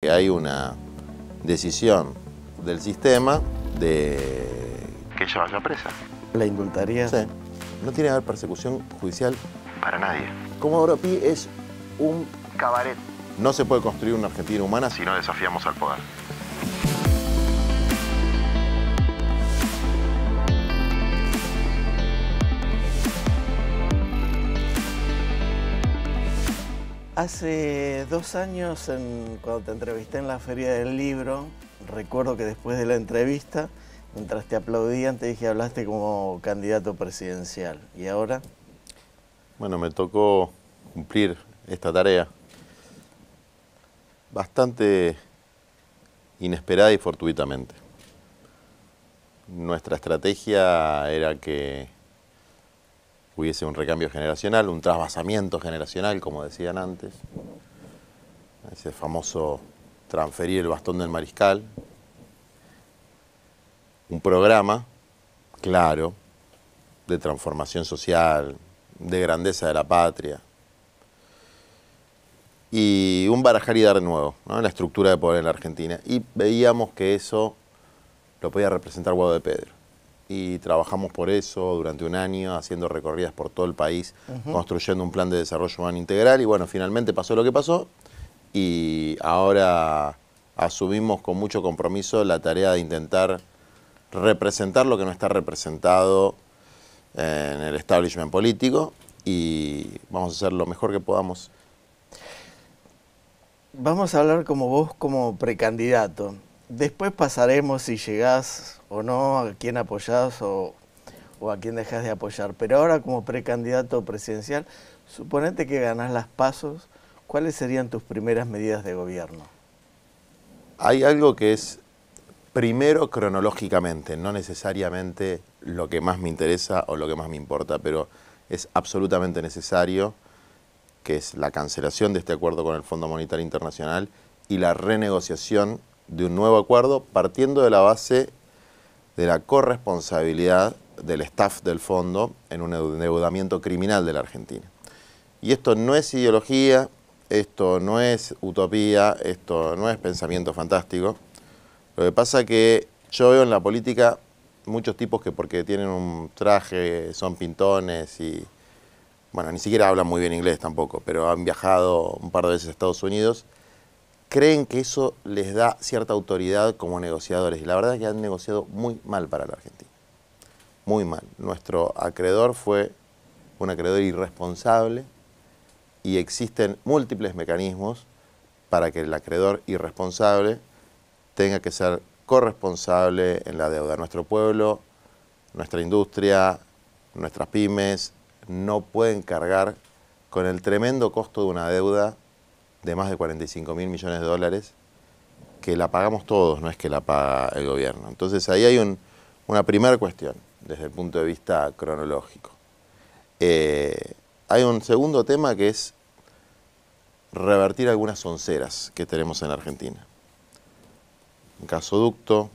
que hay una decisión del sistema de que ella vaya presa. ¿La indultaría? Sí. No tiene que haber persecución judicial Para nadie. Comodoro Pi es un cabaret. No se puede construir una Argentina humana Si no desafiamos al poder. Hace 2 años, cuando te entrevisté en la Feria del Libro, recuerdo que después de la entrevista, mientras te aplaudían, te dije, hablaste como candidato presidencial. ¿Y ahora? Bueno, me tocó cumplir esta tarea bastante inesperada y fortuitamente. Nuestra estrategia era que hubiese un recambio generacional, un trasvasamiento generacional, como decían antes. Ese famoso transferir el bastón del mariscal. Un programa claro de transformación social, de grandeza de la patria. Y un barajar y dar de nuevo, ¿no?, en la estructura de poder en la Argentina. Y veíamos que eso lo podía representar Guado de Pedro. Y trabajamos por eso durante un año, haciendo recorridas por todo el país, construyendo un plan de desarrollo humano integral. Y bueno, finalmente pasó lo que pasó. Y ahora asumimos con mucho compromiso la tarea de intentar representar lo que no está representado en el establishment político. Y vamos a hacer lo mejor que podamos. Vamos a hablar como vos, como precandidato. Después pasaremos si llegás o no, a quién apoyás o a quién dejás de apoyar. Pero ahora como precandidato presidencial, suponete que ganás las PASO, ¿cuáles serían tus primeras medidas de gobierno? Hay algo que es primero cronológicamente, no necesariamente lo que más me interesa o lo que más me importa, pero es absolutamente necesario, que es la cancelación de este acuerdo con el Fondo Monetario Internacional y la renegociación de un nuevo acuerdo partiendo de la base de la corresponsabilidad del staff del fondo en un endeudamiento criminal de la Argentina. Y esto no es ideología, esto no es utopía, esto no es pensamiento fantástico. Lo que pasa es que yo veo en la política muchos tipos que porque tienen un traje son pintones y, bueno, ni siquiera hablan muy bien inglés tampoco, pero han viajado un par de veces a Estados Unidos, creen que eso les da cierta autoridad como negociadores. Y la verdad es que han negociado muy mal para la Argentina. Muy mal. Nuestro acreedor fue un acreedor irresponsable y existen múltiples mecanismos para que el acreedor irresponsable tenga que ser corresponsable en la deuda. Nuestro pueblo, nuestra industria, nuestras pymes no pueden cargar con el tremendo costo de una deuda de más de 45.000 millones de dólares, que la pagamos todos, no es que la paga el gobierno. Entonces ahí hay una primera cuestión, desde el punto de vista cronológico. Hay un segundo tema que es revertir algunas onceras que tenemos en Argentina. Gasoducto,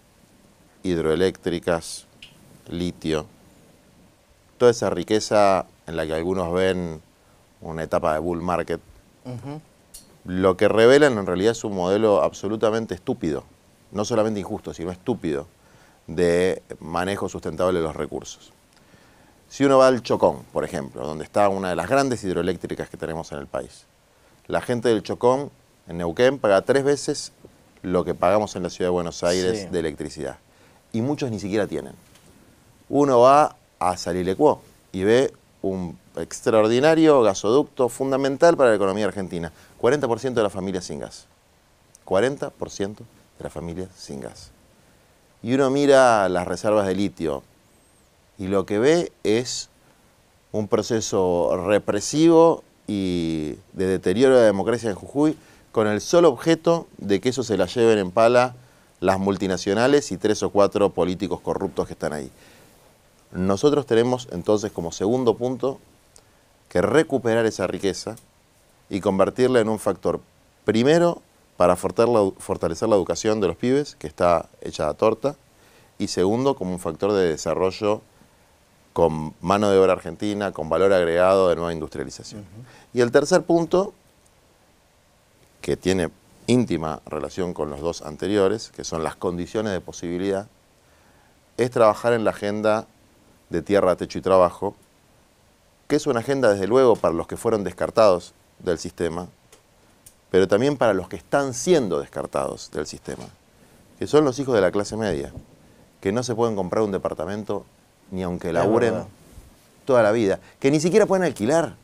hidroeléctricas, litio, toda esa riqueza en la que algunos ven una etapa de bull market. Lo que revelan en realidad es un modelo absolutamente estúpido, no solamente injusto, sino estúpido, de manejo sustentable de los recursos. Si uno va al Chocón, por ejemplo, donde está una de las grandes hidroeléctricas que tenemos en el país, la gente del Chocón, en Neuquén, paga 3 veces lo que pagamos en la ciudad de Buenos Aires de electricidad. Y muchos ni siquiera tienen. Uno va a Salilecuó y ve un extraordinario gasoducto fundamental para la economía argentina. 40% de las familias sin gas. 40% de las familias sin gas. Y uno mira las reservas de litio y lo que ve es un proceso represivo y de deterioro de la democracia en Jujuy con el solo objeto de que eso se la lleven en pala las multinacionales y 3 o 4 políticos corruptos que están ahí. Nosotros tenemos entonces como segundo punto que recuperar esa riqueza y convertirla en un factor, primero, para fortalecer la educación de los pibes, que está hecha a torta, y segundo, como un factor de desarrollo con mano de obra argentina, con valor agregado de nueva industrialización. Y el tercer punto, que tiene íntima relación con los dos anteriores, que son las condiciones de posibilidad, es trabajar en la agenda de tierra, techo y trabajo, que es una agenda desde luego para los que fueron descartados del sistema, pero también para los que están siendo descartados del sistema, que son los hijos de la clase media, que no se pueden comprar un departamento ni aunque laburen toda la vida, que ni siquiera pueden alquilar.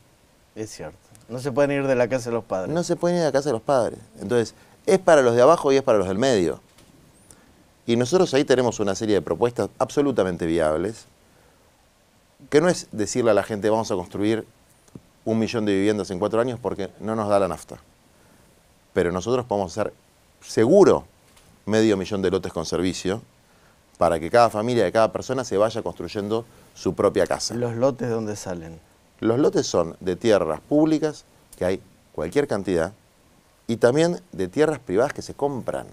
Es cierto. No se pueden ir de la casa de los padres. No se pueden ir de la casa de los padres. Entonces, es para los de abajo y es para los del medio. Y nosotros ahí tenemos una serie de propuestas absolutamente viables, que no es decirle a la gente vamos a construir 1 millón de viviendas en 4 años porque no nos da la nafta. Pero nosotros podemos hacer seguro 500.000 de lotes con servicio para que cada familia, de cada persona se vaya construyendo su propia casa. ¿Los lotes de dónde salen? Los lotes son de tierras públicas, que hay cualquier cantidad, y también de tierras privadas que se compran.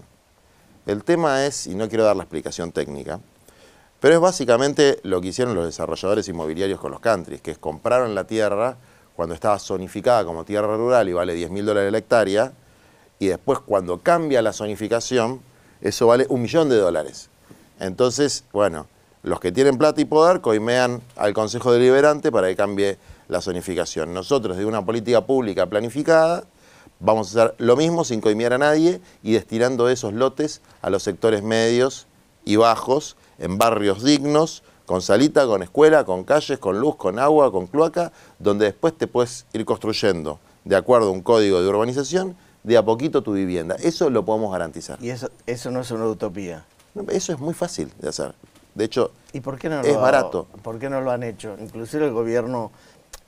El tema es, y no quiero dar la explicación técnica, pero es básicamente lo que hicieron los desarrolladores inmobiliarios con los countries, que es compraron la tierra cuando estaba zonificada como tierra rural y vale $10.000 la hectárea, y después cuando cambia la zonificación, eso vale $1 millón. Entonces, bueno, los que tienen plata y poder coimean al Consejo Deliberante para que cambie la zonificación. Nosotros, de una política pública planificada, vamos a hacer lo mismo sin coimear a nadie y destinando esos lotes a los sectores medios y bajos, en barrios dignos, con salita, con escuela, con calles, con luz, con agua, con cloaca, donde después te puedes ir construyendo, de acuerdo a un código de urbanización, de a poquito tu vivienda. Eso lo podemos garantizar. ¿Y eso no es una utopía? Eso es muy fácil de hacer. De hecho, ¿Y por qué no es barato. ¿Por qué no lo han hecho? Inclusive el gobierno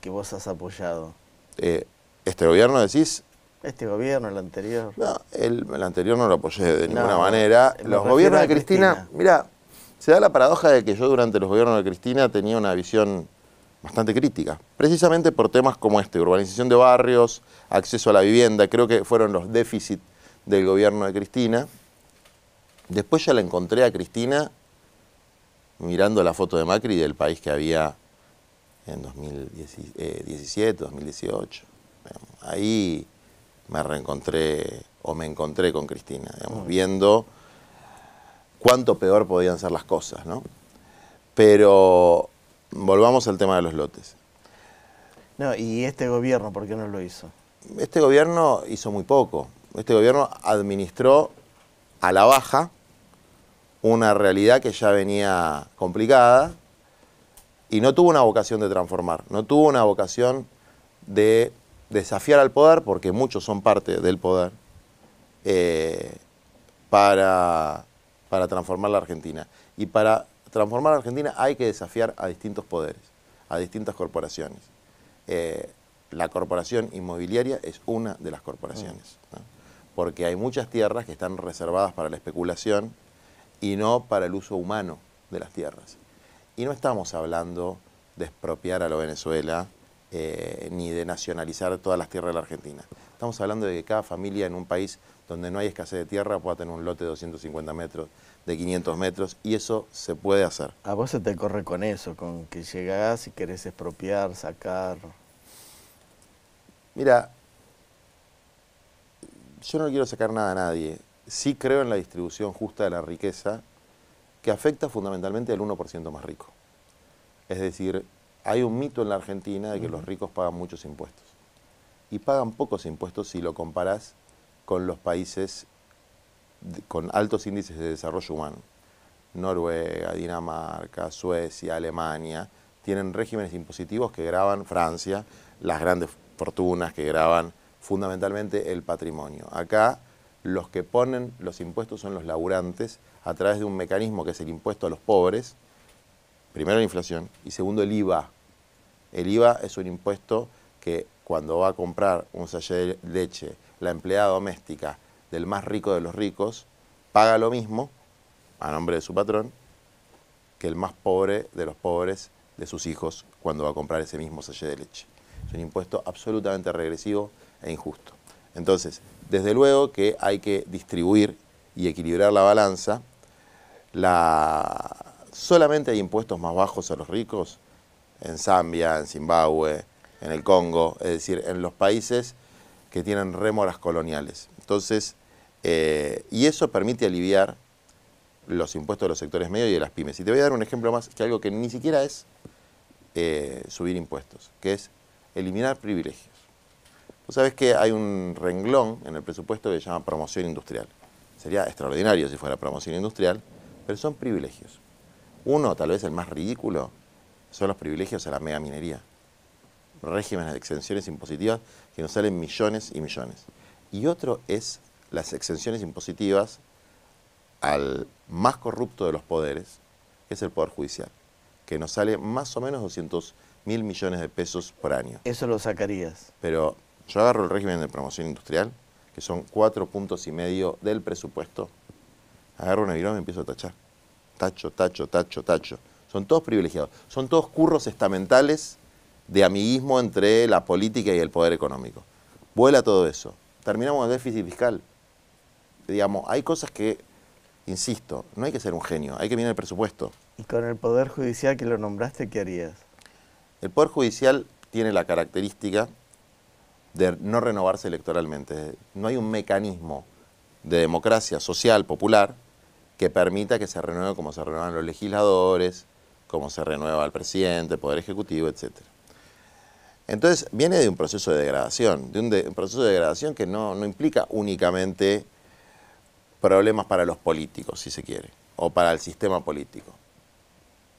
que vos has apoyado. ¿Este gobierno decís? Este gobierno, el anterior. No, el anterior no lo apoyé de ninguna manera. Los gobiernos de Cristina, mira, se da la paradoja de que yo durante los gobiernos de Cristina tenía una visión bastante crítica, precisamente por temas como este, urbanización de barrios, acceso a la vivienda, creo que fueron los déficits del gobierno de Cristina. Después ya la encontré a Cristina mirando la foto de Macri del país que había en 2017, 2018. Ahí me reencontré, o me encontré con Cristina, digamos, viendo cuánto peor podían ser las cosas, ¿no? Pero volvamos al tema de los lotes. No, ¿y este gobierno por qué no lo hizo? Este gobierno hizo muy poco. Este gobierno administró a la baja una realidad que ya venía complicada y no tuvo una vocación de transformar, no tuvo una vocación de desafiar al poder, porque muchos son parte del poder, para transformar la Argentina. Y para transformar la Argentina hay que desafiar a distintos poderes, a distintas corporaciones. La corporación inmobiliaria es una de las corporaciones, ¿no? Porque hay muchas tierras que están reservadas para la especulación y no para el uso humano de las tierras. Y no estamos hablando de expropiar a lo Venezuela, ni de nacionalizar todas las tierras de la Argentina. Estamos hablando de que cada familia en un país donde no hay escasez de tierra pueda tener un lote de 250 metros, de 500 metros, y eso se puede hacer. A vos se te corre con eso, con que llegás y querés expropiar, sacar. Mira, yo no quiero sacar nada a nadie. Sí creo en la distribución justa de la riqueza, que afecta fundamentalmente al 1% más rico. Es decir, hay un mito en la Argentina de que los ricos pagan muchos impuestos. Y pagan pocos impuestos si lo comparás con los países con altos índices de desarrollo humano. Noruega, Dinamarca, Suecia, Alemania, tienen regímenes impositivos que gravan Francia, las grandes fortunas que gravan fundamentalmente el patrimonio. Acá los que ponen los impuestos son los laburantes a través de un mecanismo que es el impuesto a los pobres, primero la inflación y segundo el IVA. El IVA es un impuesto que cuando va a comprar un sachet de leche la empleada doméstica del más rico de los ricos, paga lo mismo a nombre de su patrón que el más pobre de los pobres de sus hijos cuando va a comprar ese mismo sachet de leche. Es un impuesto absolutamente regresivo e injusto. Entonces, desde luego que hay que distribuir y equilibrar la balanza. Solamente hay impuestos más bajos a los ricos en Zambia, en Zimbabue, en el Congo, es decir, en los países que tienen rémoras coloniales. Entonces, Y eso permite aliviar los impuestos de los sectores medios y de las pymes. Y te voy a dar un ejemplo más, que algo que ni siquiera es subir impuestos, que es eliminar privilegios. Vos sabés que hay un renglón en el presupuesto que se llama promoción industrial. Sería extraordinario si fuera promoción industrial, pero son privilegios. Uno, tal vez el más ridículo, son los privilegios a la megaminería. Regímenes de exenciones impositivas que nos salen millones y millones. Y otro es las exenciones impositivas al más corrupto de los poderes, que es el Poder Judicial, que nos sale más o menos 200.000 millones de pesos por año. Eso lo sacarías. Pero yo agarro el régimen de promoción industrial, que son 4,5 puntos del presupuesto, agarro una viroma y empiezo a tachar. Tacho, tacho, tacho, tacho. Son todos privilegiados. Son todos curros estamentales de amiguismo entre la política y el poder económico. Vuela todo eso. Terminamos el déficit fiscal. Digamos, hay cosas que, insisto, no hay que ser un genio, hay que mirar el presupuesto. Y con el Poder Judicial que lo nombraste, ¿qué harías? El Poder Judicial tiene la característica de no renovarse electoralmente. No hay un mecanismo de democracia social, popular, que permita que se renueve como se renuevan los legisladores, como se renueva el presidente, el Poder Ejecutivo, etc. Entonces, viene de un proceso de degradación, un proceso de degradación que no implica únicamente problemas para los políticos, si se quiere, o para el sistema político.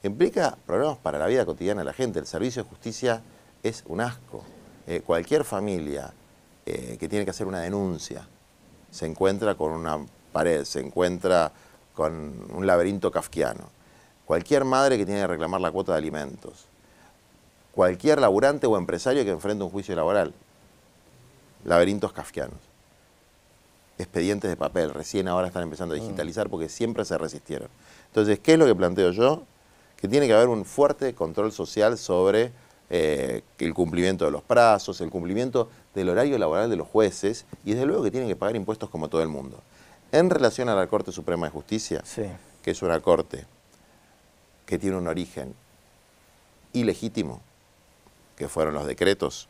Implica problemas para la vida cotidiana de la gente. El servicio de justicia es un asco. Cualquier familia que tiene que hacer una denuncia se encuentra con una pared, se encuentra con un laberinto kafkiano. Cualquier madre que tiene que reclamar la cuota de alimentos. Cualquier laburante o empresario que enfrenta un juicio laboral. Laberintos kafkianos. Expedientes de papel, recién ahora están empezando a digitalizar porque siempre se resistieron. Entonces, ¿qué es lo que planteo yo? Que tiene que haber un fuerte control social sobre el cumplimiento de los plazos, el cumplimiento del horario laboral de los jueces y desde luego que tienen que pagar impuestos como todo el mundo. En relación a la Corte Suprema de Justicia, Sí. que es una corte que tiene un origen ilegítimo, que fueron los decretos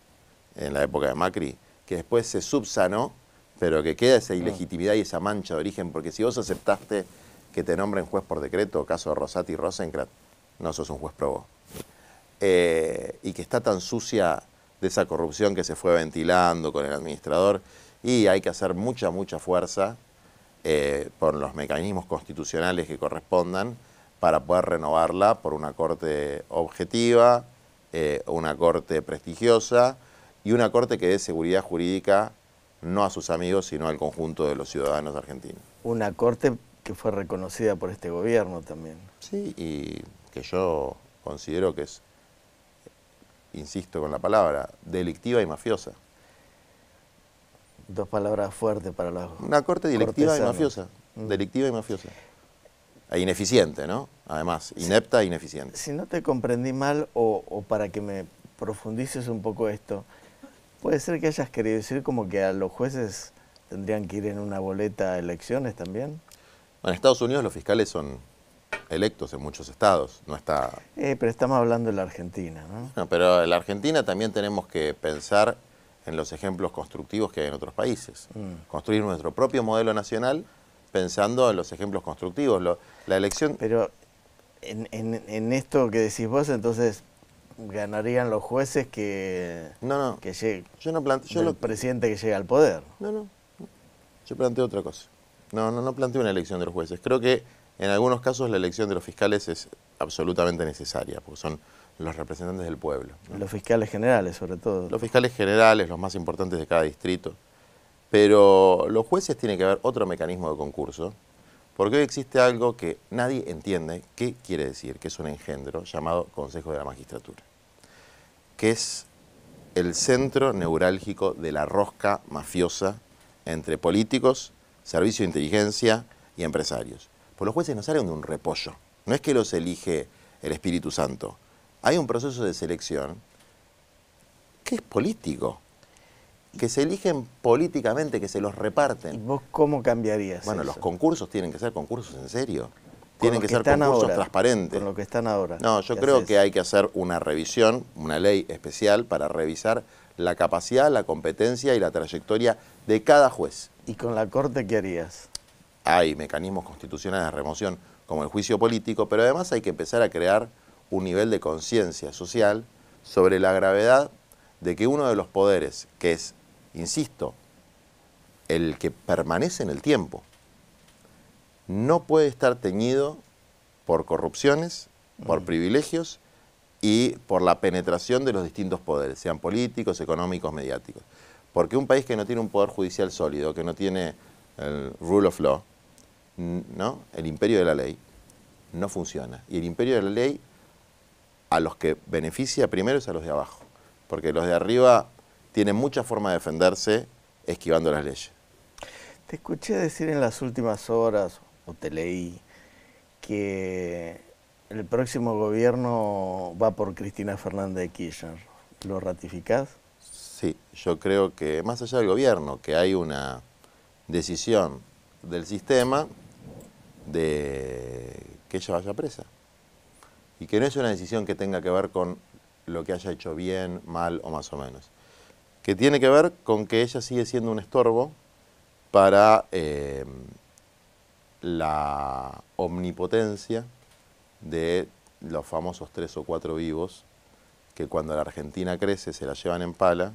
en la época de Macri, que después se subsanó, pero que queda esa ilegitimidad y esa mancha de origen, porque si vos aceptaste que te nombren juez por decreto, caso de Rosati y Rosencrantz, no sos un juez pro vos. Y que está tan sucia de esa corrupción que se fue ventilando con el administrador, y hay que hacer mucha fuerza por los mecanismos constitucionales que correspondan para poder renovarla por una corte objetiva, una corte prestigiosa y una corte que dé seguridad jurídica no a sus amigos, sino al conjunto de los ciudadanos argentinos. Una corte que fue reconocida por este gobierno también. Sí, y que yo considero que es, insisto con la palabra, delictiva y mafiosa. Dos palabras fuertes para los Una corte delictiva y cortesanos. mafiosa. Delictiva y mafiosa. E ineficiente, ¿no? Además, inepta e ineficiente. Si no te comprendí mal, o para que me profundices un poco esto, puede ser que hayas querido decir como que a los jueces tendrían que ir en una boleta a elecciones también. En Estados Unidos los fiscales son electos en muchos estados, no está... Pero estamos hablando de la Argentina, ¿no? No, pero en la Argentina también tenemos que pensar en los ejemplos constructivos que hay en otros países. Construir nuestro propio modelo nacional pensando en los ejemplos constructivos. La elección... Pero en esto que decís vos, entonces ganarían los jueces que llegue, yo no planteo... el presidente que llega al poder. No. Yo planteo otra cosa. No planteo una elección de los jueces. Creo que en algunos casos la elección de los fiscales es absolutamente necesaria, porque son los representantes del pueblo, ¿no? Los fiscales generales, sobre todo. Los fiscales generales, los más importantes de cada distrito. Pero los jueces tienen que haber otro mecanismo de concurso, porque hoy existe algo que nadie entiende qué quiere decir, que es un engendro llamado Consejo de la Magistratura, que es el centro neurálgico de la rosca mafiosa entre políticos, servicio de inteligencia y empresarios. Pues los jueces no salen de un repollo, no es que los elige el Espíritu Santo. Hay un proceso de selección que es político, que se eligen políticamente, que se los ¿Y reparten. vos cómo cambiarías Bueno, eso? los concursos tienen que ser concursos en serio, Con tienen lo que ser están concursos ahora, transparentes. Con lo que están ahora. No, yo ¿Qué creo haces? que hay que hacer una revisión, una ley especial para revisar la capacidad, la competencia y la trayectoria de cada juez. ¿Y con la Corte qué harías? Hay mecanismos constitucionales de remoción como el juicio político, pero además hay que empezar a crear un nivel de conciencia social sobre la gravedad de que uno de los poderes, que es, insisto, el que permanece en el tiempo, no puede estar teñido por corrupciones, por privilegios y por la penetración de los distintos poderes, sean políticos, económicos, mediáticos. Porque un país que no tiene un poder judicial sólido, que no tiene el rule of law, ¿no? El imperio de la ley, no funciona. Y el imperio de la ley a los que beneficia primero es a los de abajo. Porque los de arriba tienen mucha forma de defenderse esquivando las leyes. Te escuché decir en las últimas horas, o te leí, que el próximo gobierno va por Cristina Fernández de Kirchner. ¿Lo ratificás? Sí, yo creo que más allá del gobierno, que hay una decisión del sistema de que ella vaya presa. Y que no es una decisión que tenga que ver con lo que haya hecho bien, mal o más o menos. Que tiene que ver con que ella sigue siendo un estorbo para la omnipotencia de los famosos 3 o 4 vivos que cuando la Argentina crece se la llevan en pala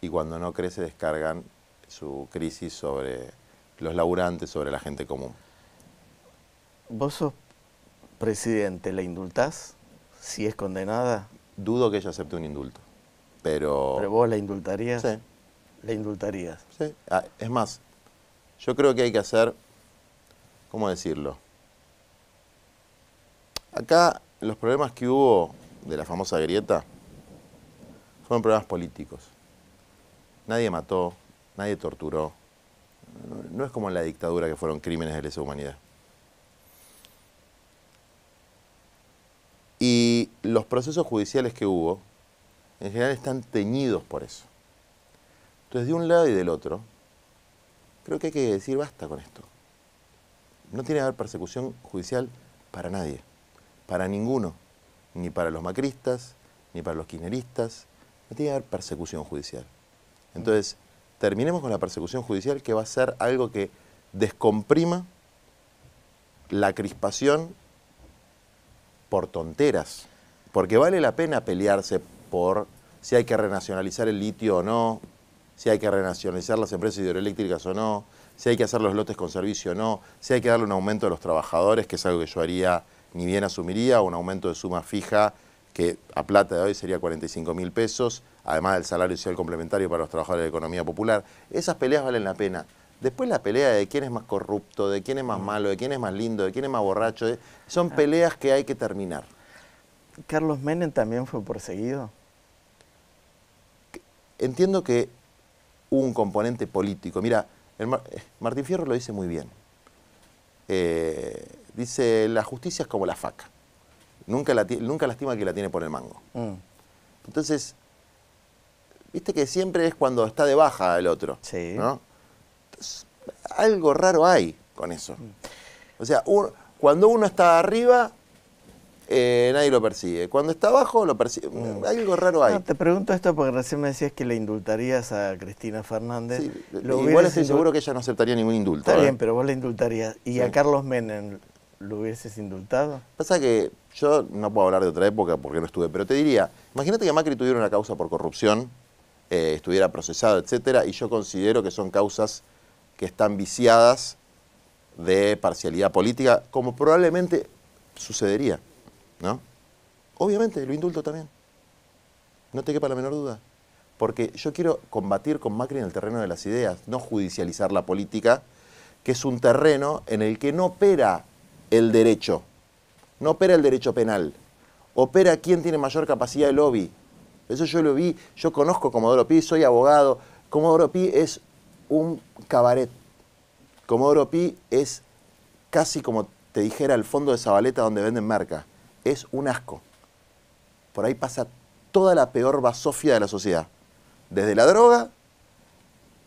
y cuando no crece descargan su crisis sobre los laburantes, sobre la gente común. ¿Vos sos presidente, la indultás si es condenada? Dudo que ella acepte un indulto, pero... ¿Pero vos la indultarías? Sí. ¿La indultarías? Sí. Es más, yo creo que hay que hacer, ¿cómo decirlo? Acá los problemas que hubo de la famosa grieta fueron problemas políticos. Nadie mató, nadie torturó. No es como en la dictadura que fueron crímenes de lesa humanidad. Y los procesos judiciales que hubo, en general están teñidos por eso. Entonces, de un lado y del otro, creo que hay que decir basta con esto. No tiene que haber persecución judicial para nadie, para ninguno, ni para los macristas, ni para los kirchneristas. No tiene que haber persecución judicial. Entonces, terminemos con la persecución judicial, que va a ser algo que descomprima la crispación por tonteras. Porque vale la pena pelearse por si hay que renacionalizar el litio o no, si hay que renacionalizar las empresas hidroeléctricas o no, si hay que hacer los lotes con servicio o no, si hay que darle un aumento a los trabajadores, que es algo que yo haría, ni bien asumiría, un aumento de suma fija que a plata de hoy sería 45.000 pesos, además del salario social complementario para los trabajadores de la economía popular. Esas peleas valen la pena. Después la pelea de quién es más corrupto, de quién es más malo, de quién es más lindo, de quién es más borracho, son peleas que hay que terminar. ¿Carlos Menem también fue perseguido? Entiendo que hubo un componente político. Mira, Martín Fierro lo dice muy bien. Dice, la justicia es como la faca. Nunca lastima al que la tiene por el mango. Entonces, viste que siempre es cuando está de baja el otro. Sí. ¿No? Entonces, algo raro hay con eso. O sea, cuando uno está arriba, nadie lo persigue. Cuando está abajo, lo persigue. Algo raro hay. No, te pregunto esto porque recién me decías que le indultarías a Cristina Fernández. Sí, igual estoy seguro que ella no aceptaría ningún indulto. Está bien, pero vos la indultarías. ¿Y sí. a Carlos Menem lo hubieses indultado? Pasa que yo no puedo hablar de otra época porque no estuve, pero te diría, imagínate que Macri tuviera una causa por corrupción, estuviera procesado, etcétera, y yo considero que son causas que están viciadas de parcialidad política, como probablemente sucedería, ¿no? Obviamente, lo indulto también. No te quepa la menor duda. Porque yo quiero combatir con Macri en el terreno de las ideas, no judicializar la política, que es un terreno en el que no opera el derecho, no opera el derecho penal, opera quién tiene mayor capacidad de lobby. Eso yo lo vi, yo conozco Comodoro Pi, soy abogado. Comodoro Pi es un cabaret. Comodoro Pi es casi como te dijera el fondo de Zabaleta donde venden merca. Es un asco. Por ahí pasa toda la peor basofia de la sociedad. Desde la droga,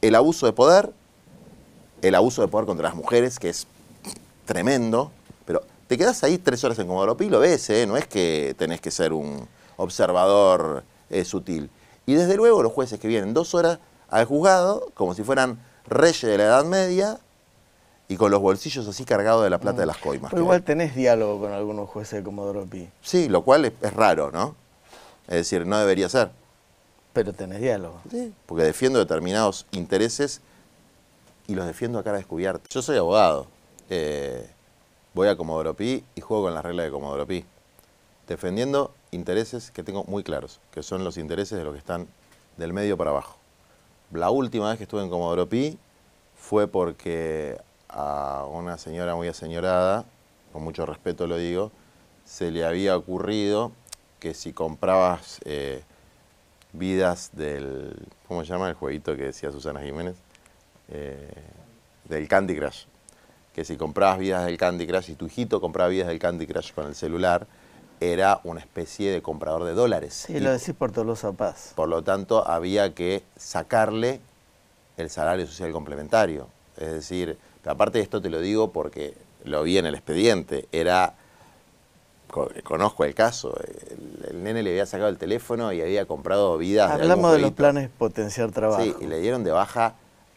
el abuso de poder contra las mujeres, que es tremendo, pero te quedás ahí 3 horas en Comodoro Pi y lo ves, no es que tenés que ser un observador sutil. Y desde luego los jueces que vienen 2 horas al juzgado, como si fueran reyes de la Edad Media y con los bolsillos así cargados de la plata de las coimas. Pero igual tenés diálogo con algunos jueces de Comodoro Pi. Sí, lo cual es raro, ¿no? Es decir, no debería ser. Pero tenés diálogo. Sí, porque defiendo determinados intereses y los defiendo a cara descubierta. Yo soy abogado. Voy a Comodoro Pi y juego con las reglas de Comodoro Pi. Defendiendo intereses que tengo muy claros, que son los intereses de los que están del medio para abajo. La última vez que estuve en Comodoro Pi fue porque a una señora muy aseñorada, con mucho respeto lo digo, se le había ocurrido que si comprabas vidas del, ¿cómo se llama el jueguito que decía Susana Jiménez? Del Candy Crush. Que si comprabas vidas del Candy Crush y tu hijito compraba vidas del Candy Crush con el celular, era una especie de comprador de dólares. Sí, lo decís por Tolosa Paz. Por lo tanto, había que sacarle el salario social complementario. Es decir, aparte de esto te lo digo porque lo vi en el expediente, conozco el caso, el nene le había sacado el teléfono y había comprado vidas. Hablamos de los planes potenciar trabajo. Sí, y le dieron de baja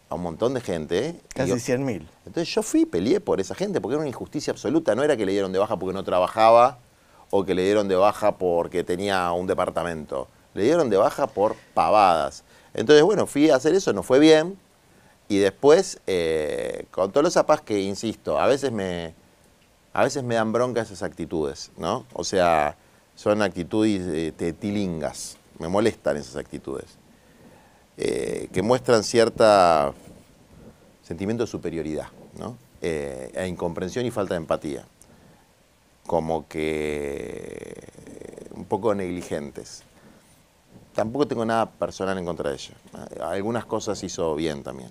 a un montón de gente. Casi 100.000. Entonces yo fui y peleé por esa gente porque era una injusticia absoluta. No era que le dieron de baja porque no trabajaba o que le dieron de baja porque tenía un departamento. Le dieron de baja por pavadas. Entonces, bueno, fui a hacer eso, no fue bien. Y después, con Tolosa Paz, que insisto, a veces me dan bronca esas actitudes, ¿no? O sea, son actitudes tilingas. Me molestan esas actitudes. Que muestran cierta sentimiento de superioridad, ¿no? E incomprensión y falta de empatía. Como que un poco negligentes. Tampoco tengo nada personal en contra de ella. Algunas cosas hizo bien también.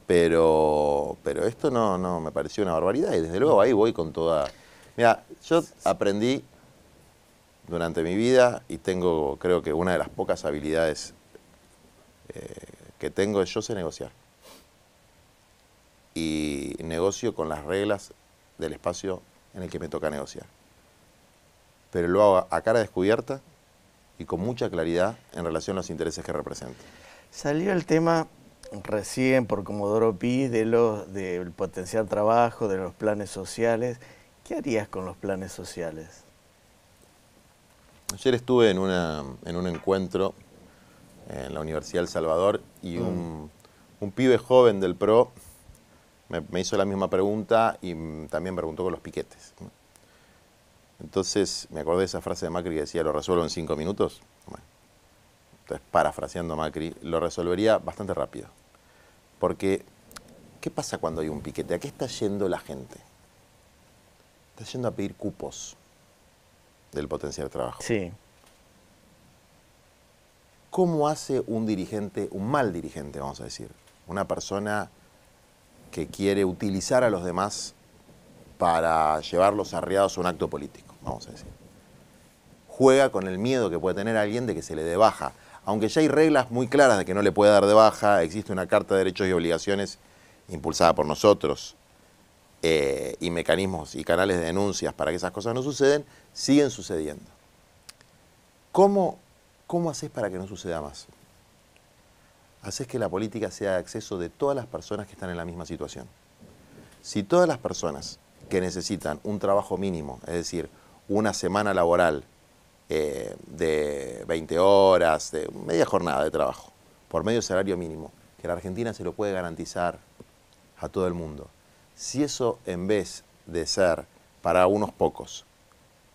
Pero esto no me pareció una barbaridad y desde luego ahí voy con toda... Mira, yo aprendí durante mi vida y tengo, creo que una de las pocas habilidades que tengo es yo sé negociar. Y negocio con las reglas del espacio en el que me toca negociar. Pero lo hago a cara descubierta y con mucha claridad en relación a los intereses que represento. Salió el tema recién por Comodoro Pi del potenciar trabajo, de los planes sociales. ¿Qué harías con los planes sociales? Ayer estuve en un encuentro en la Universidad del Salvador y un pibe joven del PRO me hizo la misma pregunta y también preguntó con los piquetes. Entonces me acordé de esa frase de Macri que decía, ¿lo resuelvo en 5 minutos? Bueno, entonces, parafraseando a Macri, lo resolvería bastante rápido. Porque, ¿qué pasa cuando hay un piquete? ¿A qué está yendo la gente? Está yendo a pedir cupos del potencial trabajo. Sí. ¿Cómo hace un dirigente, un mal dirigente, vamos a decir? Una persona que quiere utilizar a los demás para llevarlos arreados a un acto político, vamos a decir. Juega con el miedo que puede tener alguien de que se le dé baja. Aunque ya hay reglas muy claras de que no le puede dar de baja, existe una Carta de Derechos y Obligaciones impulsada por nosotros y mecanismos y canales de denuncias para que esas cosas no suceden, siguen sucediendo. ¿Cómo haces para que no suceda más? Haces que la política sea de acceso de todas las personas que están en la misma situación. Si todas las personas que necesitan un trabajo mínimo, es decir, una semana laboral de 20 horas, de media jornada de trabajo, por medio salario mínimo, que la Argentina se lo puede garantizar a todo el mundo. Si eso, en vez de ser para unos pocos,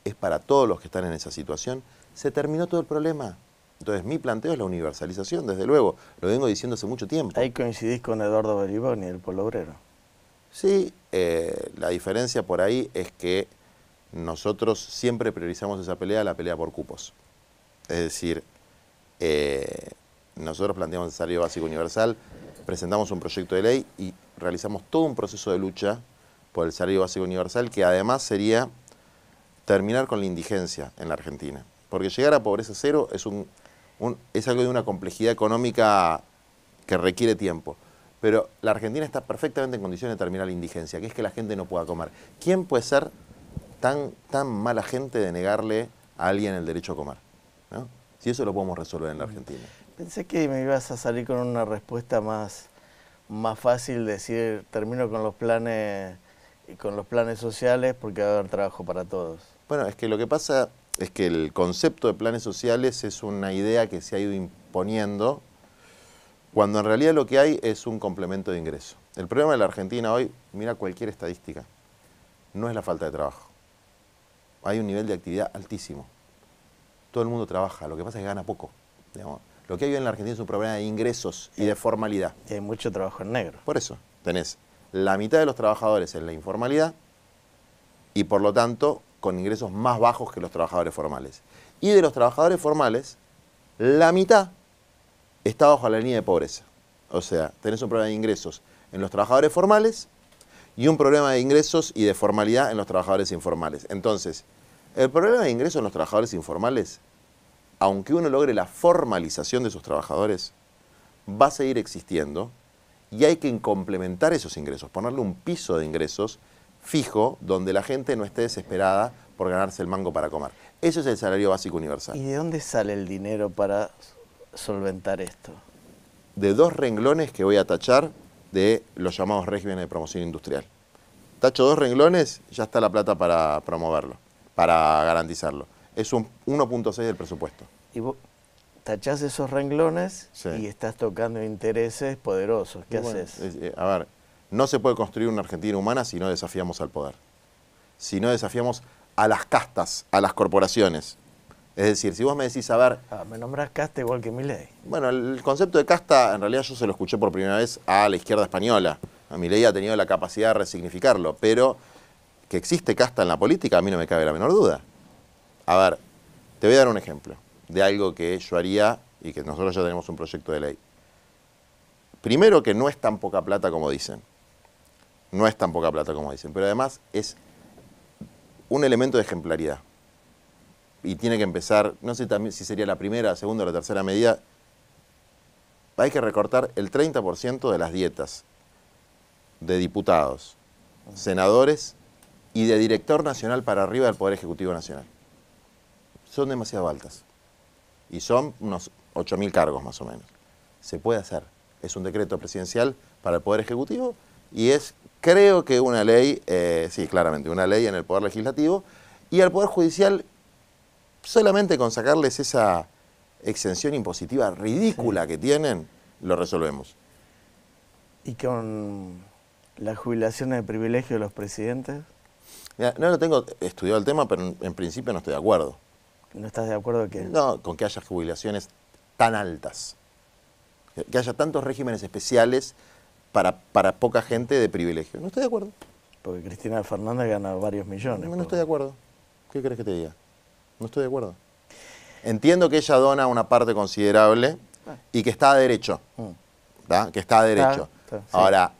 es para todos los que están en esa situación, se terminó todo el problema. Entonces, mi planteo es la universalización, desde luego, lo vengo diciendo hace mucho tiempo. Ahí coincidís con Eduardo Beriboni, el Polo Obrero. Sí, la diferencia por ahí es que nosotros siempre priorizamos esa pelea, la pelea por cupos. Es decir, nosotros planteamos el salario básico universal, presentamos un proyecto de ley y realizamos todo un proceso de lucha por el salario básico universal, que además sería terminar con la indigencia en la Argentina. Porque llegar a pobreza cero es algo de una complejidad económica que requiere tiempo. Pero la Argentina está perfectamente en condiciones de terminar la indigencia, que es que la gente no pueda comer. ¿Quién puede ser tan mala gente de negarle a alguien el derecho a comer? ¿No? Si eso lo podemos resolver en la Argentina. Pensé que me ibas a salir con una respuesta más más fácil decir termino con los planes sociales porque va a haber trabajo para todos. Bueno, es que lo que pasa es que el concepto de planes sociales es una idea que se ha ido imponiendo cuando en realidad lo que hay es un complemento de ingreso. El problema de la Argentina hoy, mira cualquier estadística, no es la falta de trabajo. Hay un nivel de actividad altísimo. Todo el mundo trabaja, lo que pasa es que gana poco. Digamos. Lo que hay hoy en la Argentina es un problema de ingresos y de formalidad. Y hay mucho trabajo en negro. Por eso, tenés la mitad de los trabajadores en la informalidad y por lo tanto con ingresos más bajos que los trabajadores formales. Y de los trabajadores formales, la mitad está bajo la línea de pobreza. O sea, tenés un problema de ingresos en los trabajadores formales y un problema de ingresos y de formalidad en los trabajadores informales. Entonces, el problema de ingresos en los trabajadores informales, aunque uno logre la formalización de sus trabajadores, va a seguir existiendo y hay que complementar esos ingresos, ponerle un piso de ingresos fijo donde la gente no esté desesperada por ganarse el mango para comer. Eso es el salario básico universal. ¿Y de dónde sale el dinero para solventar esto? De 2 renglones que voy a tachar de los llamados regímenes de promoción industrial. Tacho 2 renglones, ya está la plata para promoverlo, para garantizarlo. Es un 1.6 del presupuesto. Y vos tachás esos renglones Sí. y estás tocando intereses poderosos. ¿Qué Bueno, haces? a ver, no se puede construir una Argentina humana si no desafiamos al poder. Si no desafiamos a las castas, a las corporaciones. Es decir, si vos me decís, a ver... Me nombrás casta igual que Milei. Bueno, el concepto de casta, en realidad yo se lo escuché por primera vez a la izquierda española. A Milei ha tenido la capacidad de resignificarlo, pero que existe casta en la política a mí no me cabe la menor duda. A ver, te voy a dar un ejemplo de algo que yo haría y que nosotros ya tenemos un proyecto de ley. Primero que no es tan poca plata como dicen. No es tan poca plata como dicen, pero además es un elemento de ejemplaridad. Y tiene que empezar, no sé también si sería la primera, la segunda o la tercera medida, hay que recortar el 30% de las dietas de diputados, senadores y de director nacional para arriba del Poder Ejecutivo Nacional. Son demasiado altas. Y son unos 8.000 cargos más o menos. Se puede hacer. Es un decreto presidencial para el Poder Ejecutivo y es, creo que una ley, sí, claramente, una ley en el Poder Legislativo, y al Poder Judicial solamente con sacarles esa exención impositiva ridícula que tienen, lo resolvemos. ¿Y con las jubilaciones de privilegio de los presidentes? Mira, no lo tengo estudiado el tema, pero en principio no estoy de acuerdo. ¿No estás de acuerdo que...? No, con que haya jubilaciones tan altas. Que haya tantos regímenes especiales para poca gente de privilegio. No estoy de acuerdo. Porque Cristina Fernández gana varios millones. No estoy de acuerdo. ¿Qué crees que te diga? No estoy de acuerdo. Entiendo que ella dona una parte considerable y que está a derecho. ¿Tá? Que está a derecho. Sí. Ahora,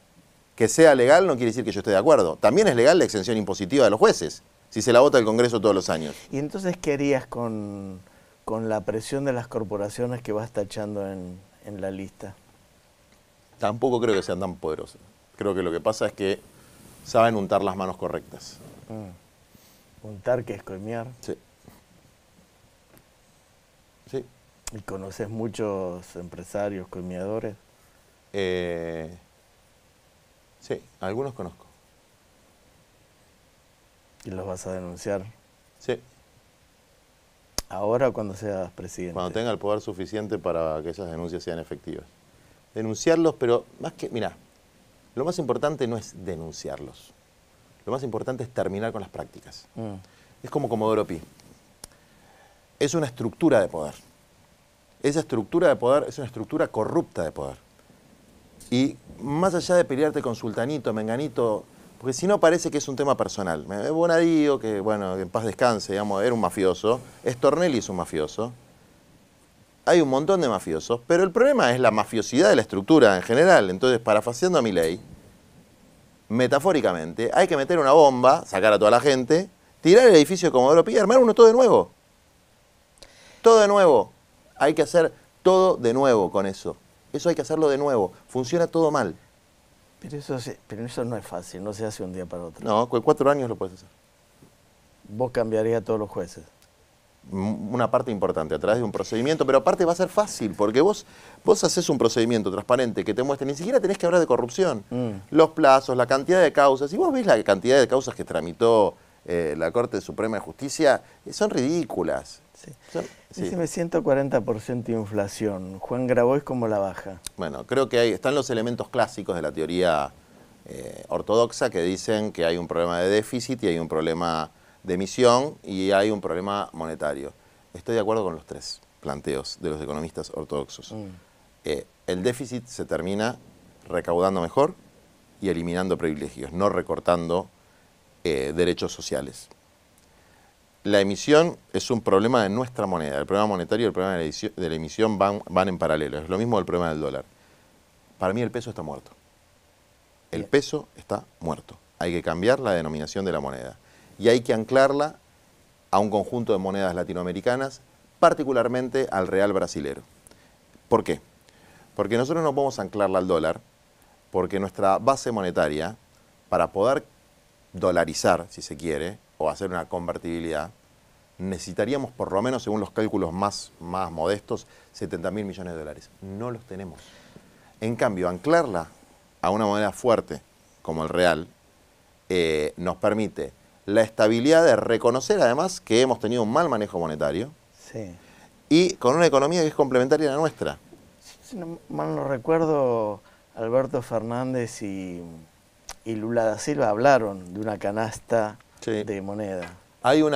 que sea legal no quiere decir que yo esté de acuerdo. También es legal la exención impositiva de los jueces, si se la vota el Congreso todos los años. ¿Y entonces qué harías con la presión de las corporaciones que vas tachando en la lista? Tampoco creo que sean tan poderosos. Creo que lo que pasa es que saben untar las manos correctas. Untar, que es coimear. Sí. Sí. ¿Y conoces muchos empresarios, coimeadores? Sí, algunos conozco. ¿Y los vas a denunciar? Sí. ¿Ahora o cuando seas presidente? Cuando tenga el poder suficiente para que esas denuncias sean efectivas. Denunciarlos, pero más que... Mirá, lo más importante no es denunciarlos. Lo más importante es terminar con las prácticas. Es como Comodoro Pi. Es una estructura de poder. Esa estructura de poder es una estructura corrupta de poder. Y más allá de pelearte con sultanito, menganito, porque si no parece que es un tema personal. Bonadío, que bueno, que en paz descanse, digamos, era un mafioso. Stornelli es un mafioso. Hay un montón de mafiosos, pero el problema es la mafiosidad de la estructura en general. Entonces, parafaseando a Milei, metafóricamente, hay que meter una bomba, sacar a toda la gente, tirar el edificio de Comodoro Pi y armar uno todo de nuevo. Todo de nuevo. Hay que hacer todo de nuevo con eso. Eso hay que hacerlo de nuevo. Funciona todo mal. Pero eso no es fácil, no se hace un día para otro. No, con 4 años lo puedes hacer. ¿Vos cambiarías a todos los jueces? una parte importante a través de un procedimiento, pero aparte va a ser fácil, porque vos haces un procedimiento transparente que te muestre, ni siquiera tenés que hablar de corrupción, los plazos, la cantidad de causas, y vos ves la cantidad de causas que tramitó la Corte Suprema de Justicia, son ridículas. Sí. Sí. Decime 140% de inflación. Juan Grabois, ¿cómo la baja? Bueno, creo que están los elementos clásicos de la teoría ortodoxa que dicen que hay un problema de déficit y hay un problema de emisión y hay un problema monetario. Estoy de acuerdo con los tres planteos de los economistas ortodoxos. El déficit se termina recaudando mejor y eliminando privilegios, no recortando derechos sociales. La emisión es un problema de nuestra moneda. El problema monetario y el problema de la emisión van en paralelo. Es lo mismo del problema del dólar. Para mí el peso está muerto. El peso está muerto. Hay que cambiar la denominación de la moneda. Y hay que anclarla a un conjunto de monedas latinoamericanas, particularmente al real brasilero. ¿Por qué? Porque nosotros no podemos anclarla al dólar, porque nuestra base monetaria, para poder dolarizar, si se quiere, o hacer una convertibilidad, necesitaríamos por lo menos, según los cálculos más modestos, 70.000 millones de dólares. No los tenemos. En cambio, anclarla a una moneda fuerte, como el real, nos permite la estabilidad de reconocer además que hemos tenido un mal manejo monetario, Sí. y con una economía que es complementaria a la nuestra. Si no mal no recuerdo, Alberto Fernández y Lula da Silva hablaron de una canasta de moneda.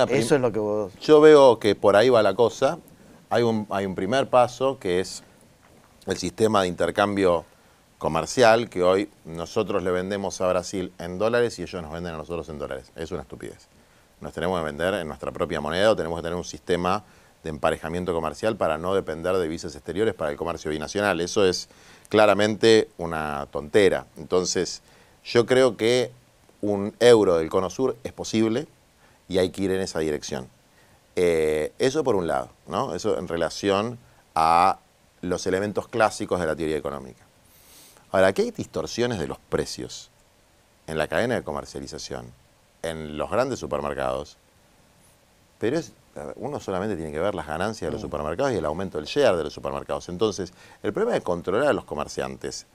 Eso es lo que vos... Yo veo que por ahí va la cosa. Hay un primer paso que es el sistema de intercambio comercial, que hoy nosotros le vendemos a Brasil en dólares y ellos nos venden a nosotros en dólares. Es una estupidez. Nos tenemos que vender en nuestra propia moneda o tenemos que tener un sistema de emparejamiento comercial para no depender de divisas exteriores para el comercio binacional. Eso es claramente una tontera. Entonces, yo creo que un euro del Cono Sur es posible y hay que ir en esa dirección. Eso por un lado, ¿no? Eso en relación a los elementos clásicos de la teoría económica. Ahora, aquí hay distorsiones de los precios en la cadena de comercialización, en los grandes supermercados, pero uno solamente tiene que ver las ganancias de los supermercados y el aumento del share de los supermercados. Entonces, el problema de controlar a los comerciantes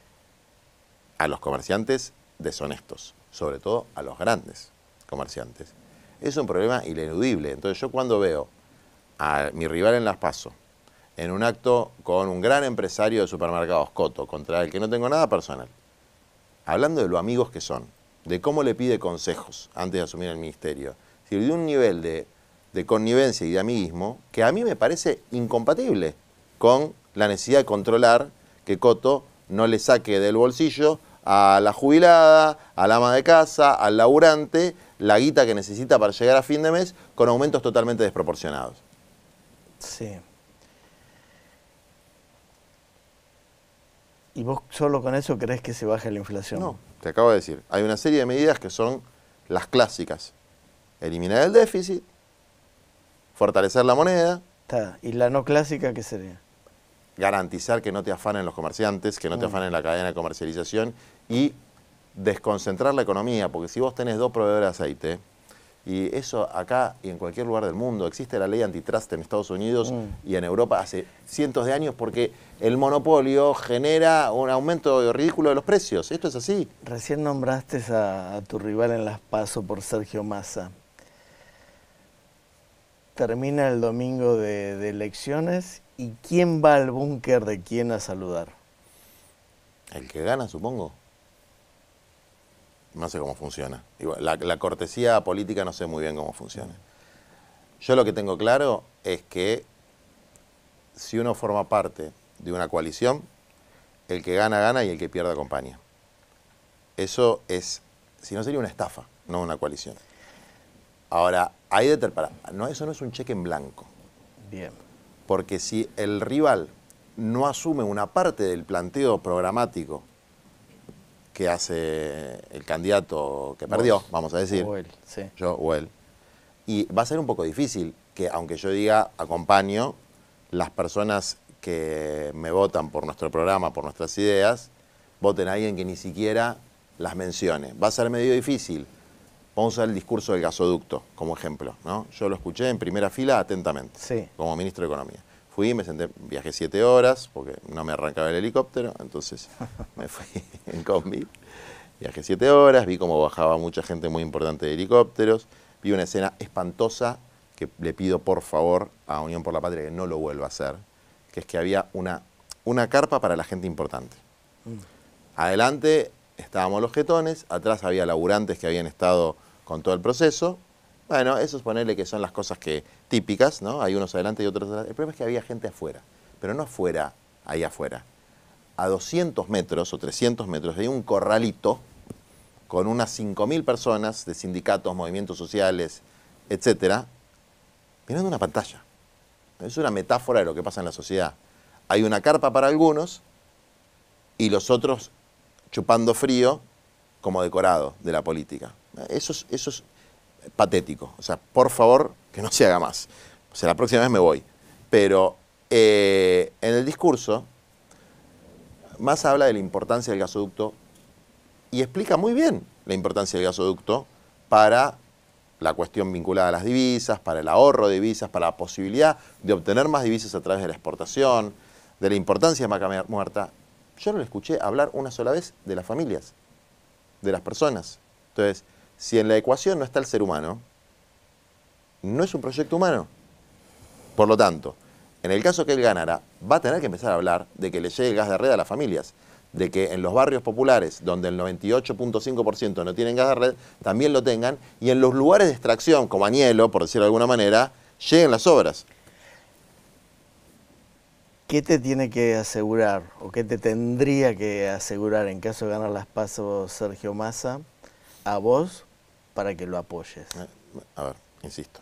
deshonestos, sobre todo a los grandes comerciantes, es un problema ineludible. Entonces, yo cuando veo a mi rival en Las PASO en un acto con un gran empresario de supermercados, Coto, contra el que no tengo nada personal, hablando de lo amigos que son, de cómo le pide consejos antes de asumir el ministerio, de un nivel de connivencia y de amiguismo que a mí me parece incompatible con la necesidad de controlar que Coto no le saque del bolsillo a la jubilada, al ama de casa, al laburante, la guita que necesita para llegar a fin de mes con aumentos totalmente desproporcionados. Sí. ¿Y vos solo con eso crees que se baje la inflación? No, te acabo de decir. Hay una serie de medidas que son las clásicas. Eliminar el déficit, fortalecer la moneda. ¿Y la no clásica qué sería? Garantizar que no te afanen los comerciantes, que no te afanen la cadena de comercialización y desconcentrar la economía, porque si vos tenés 2 proveedores de aceite, y eso acá y en cualquier lugar del mundo, existe la ley antitrust en Estados Unidos y en Europa hace cientos de años porque el monopolio genera un aumento ridículo de los precios. Esto es así. Recién nombraste a tu rival en Las PASO por Sergio Massa. Termina el domingo de elecciones y ¿quién va al búnker de quién a saludar? El que gana, supongo. No sé cómo funciona. Igual, la cortesía política no sé muy bien cómo funciona. Yo lo que tengo claro es que si uno forma parte de una coalición, el que gana, gana y el que pierde acompaña. Eso es, si no sería una estafa, no una coalición. Ahora, eso no es un cheque en blanco. Bien. Porque si el rival no asume una parte del planteo programático que hace el candidato que perdió, vamos a decir, o él, sí. yo o él, y va a ser un poco difícil que, aunque yo diga acompaño, las personas que me votan por nuestro programa, por nuestras ideas, voten a alguien que ni siquiera las mencione. Va a ser medio difícil Vamos a usar el discurso del gasoducto como ejemplo, ¿no? Yo lo escuché en primera fila atentamente, Sí. como ministro de Economía. Fui, me senté, viajé 7 horas, porque no me arrancaba el helicóptero, entonces me fui en combi. Viajé 7 horas, vi cómo bajaba mucha gente muy importante de helicópteros, vi una escena espantosa que le pido por favor a Unión por la Patria que no lo vuelva a hacer, que es que había una carpa para la gente importante. Adelante estábamos los jetones, atrás había laburantes que habían estado con todo el proceso. Bueno, eso es ponerle que son las cosas que típicas, ¿no? Hay unos adelante y otros atrás. El problema es que había gente afuera, pero no afuera, ahí afuera. A 200 metros o 300 metros hay un corralito con unas 5.000 personas de sindicatos, movimientos sociales, etcétera, mirando una pantalla. Es una metáfora de lo que pasa en la sociedad. Hay una carpa para algunos y los otros chupando frío como decorado de la política. Eso es patético. O sea, por favor, que no se haga más. O sea, la próxima vez me voy. Pero en el discurso, Massa habla de la importancia del gasoducto y explica muy bien la importancia del gasoducto para la cuestión vinculada a las divisas, para el ahorro de divisas, para la posibilidad de obtener más divisas a través de la exportación, de la importancia de Vaca Muerta. Yo no le escuché hablar una sola vez de las familias, de las personas. Entonces, si en la ecuación no está el ser humano, no es un proyecto humano. Por lo tanto, en el caso que él ganara, va a tener que empezar a hablar de que le llegue el gas de red a las familias, de que en los barrios populares, donde el 98.5% no tienen gas de red, también lo tengan, y en los lugares de extracción, como Añelo, por decirlo de alguna manera, lleguen las obras. ¿Qué te tiene que asegurar o qué te tendría que asegurar en caso de ganar las PASO Sergio Massa a vos para que lo apoyes? A ver, insisto,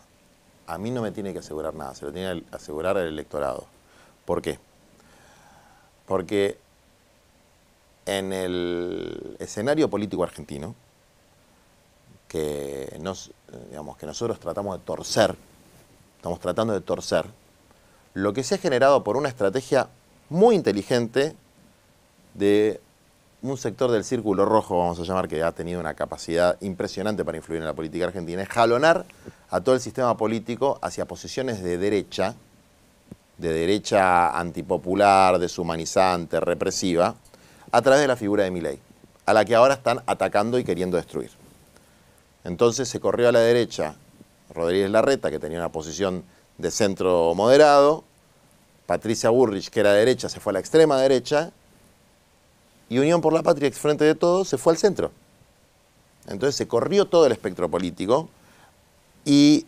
a mí no me tiene que asegurar nada, se lo tiene que asegurar el electorado. ¿Por qué? Porque en el escenario político argentino, que nosotros tratamos de torcer, estamos tratando de torcer, lo que se ha generado por una estrategia muy inteligente de un sector del círculo rojo, vamos a llamar, que ha tenido una capacidad impresionante para influir en la política argentina, es jalonar a todo el sistema político hacia posiciones de derecha antipopular, deshumanizante, represiva, a través de la figura de Milei, a la que ahora están atacando y queriendo destruir. Entonces se corrió a la derecha Rodríguez Larreta, que tenía una posición de centro moderado, Patricia Bullrich, que era de derecha, se fue a la extrema derecha, y Unión por la Patria, ex Frente de Todos, se fue al centro. Entonces se corrió todo el espectro político y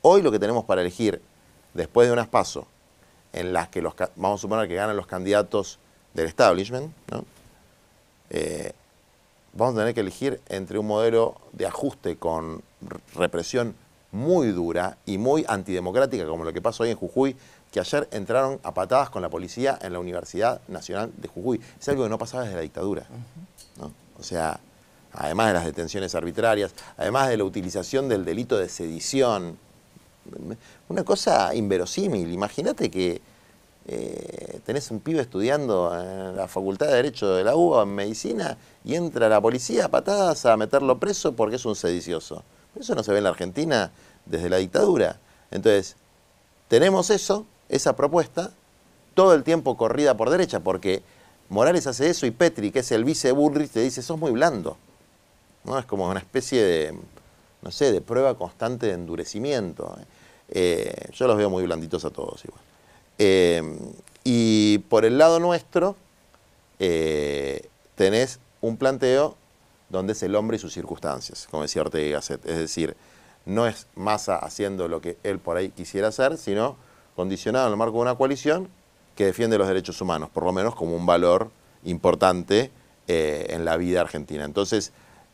hoy lo que tenemos para elegir, después de unas PASO, en las que vamos a suponer que ganan los candidatos del establishment, ¿no? Vamos a tener que elegir entre un modelo de ajuste con represión muy dura y muy antidemocrática, como lo que pasó hoy en Jujuy, que ayer entraron a patadas con la policía en la Universidad Nacional de Jujuy. Es algo que no pasaba desde la dictadura, ¿no? O sea, además de las detenciones arbitrarias, además de la utilización del delito de sedición, una cosa inverosímil. Imagínate que tenés un pibe estudiando en la Facultad de Derecho de la UBA en Medicina y entra la policía a patadas a meterlo preso porque es un sedicioso. Eso no se ve en la Argentina desde la dictadura. Entonces, tenemos esa propuesta, todo el tiempo corrida por derecha, porque Morales hace eso y Petri, que es el vice de Bullrich, te dice, sos muy blando, ¿no? Es como una especie de, no sé, de prueba constante de endurecimiento. Yo los veo muy blanditos a todos igual. Y por el lado nuestro, tenés un planteo donde es el hombre y sus circunstancias, como decía Ortega y Gasset. Es decir, no es Massa haciendo lo que él por ahí quisiera hacer, sino condicionado en el marco de una coalición que defiende los derechos humanos, por lo menos como un valor importante en la vida argentina. Entonces,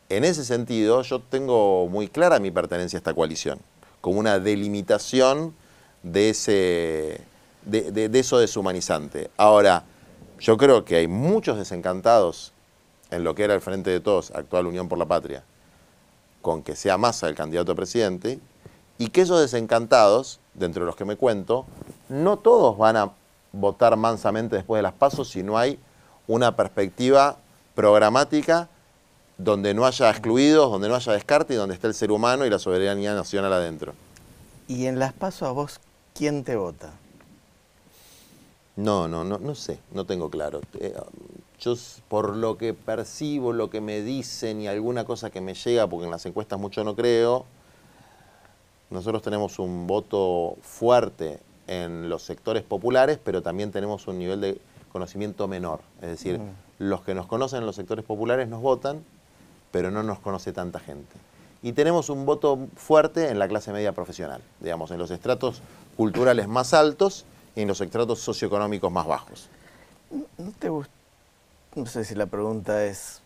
en ese sentido, yo tengo muy clara mi pertenencia a esta coalición, como una delimitación de eso deshumanizante. Ahora, yo creo que hay muchos desencantados en lo que era el Frente de Todos, actual Unión por la Patria, con que sea Massa el candidato a presidente, y que esos desencantados, dentro de los que me cuento, no todos van a votar mansamente después de las PASO si no hay una perspectiva programática donde no haya excluidos, donde no haya descarte y donde esté el ser humano y la soberanía nacional adentro. Y en las PASO a vos, ¿quién te vota? No sé, no tengo claro. Yo por lo que percibo, lo que me dicen y alguna cosa que me llega, porque en las encuestas mucho no creo, nosotros tenemos un voto fuerte en los sectores populares, pero también tenemos un nivel de conocimiento menor. Es decir, los que nos conocen en los sectores populares nos votan, pero no nos conoce tanta gente. Y tenemos un voto fuerte en la clase media profesional, digamos, en los estratos culturales más altos y en los estratos socioeconómicos más bajos. ¿No te gusta? No sé si la pregunta es,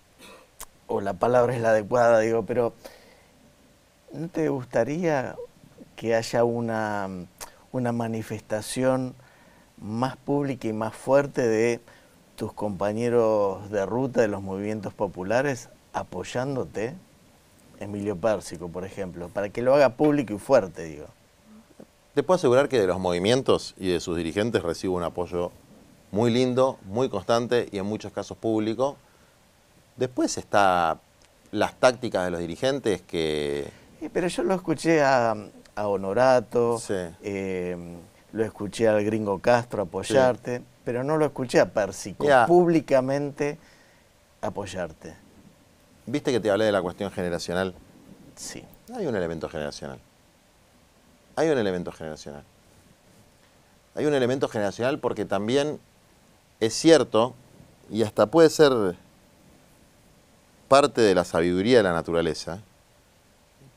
o la palabra es la adecuada, digo, pero ¿no te gustaría que haya una manifestación más pública y más fuerte de tus compañeros de ruta de los movimientos populares apoyándote? Emilio Pérsico, por ejemplo, para que lo haga público y fuerte, digo. Te puedo asegurar que de los movimientos y de sus dirigentes recibo un apoyo muy lindo, muy constante y en muchos casos público. Después está las tácticas de los dirigentes que... Pero yo lo escuché a Honorato, Sí. lo escuché al Gringo Castro apoyarte, sí, pero no lo escuché a Pérsico públicamente apoyarte. ¿Viste que te hablé de la cuestión generacional? Sí. Hay un elemento generacional. Hay un elemento generacional. Hay un elemento generacional porque también es cierto, y hasta puede ser parte de la sabiduría de la naturaleza,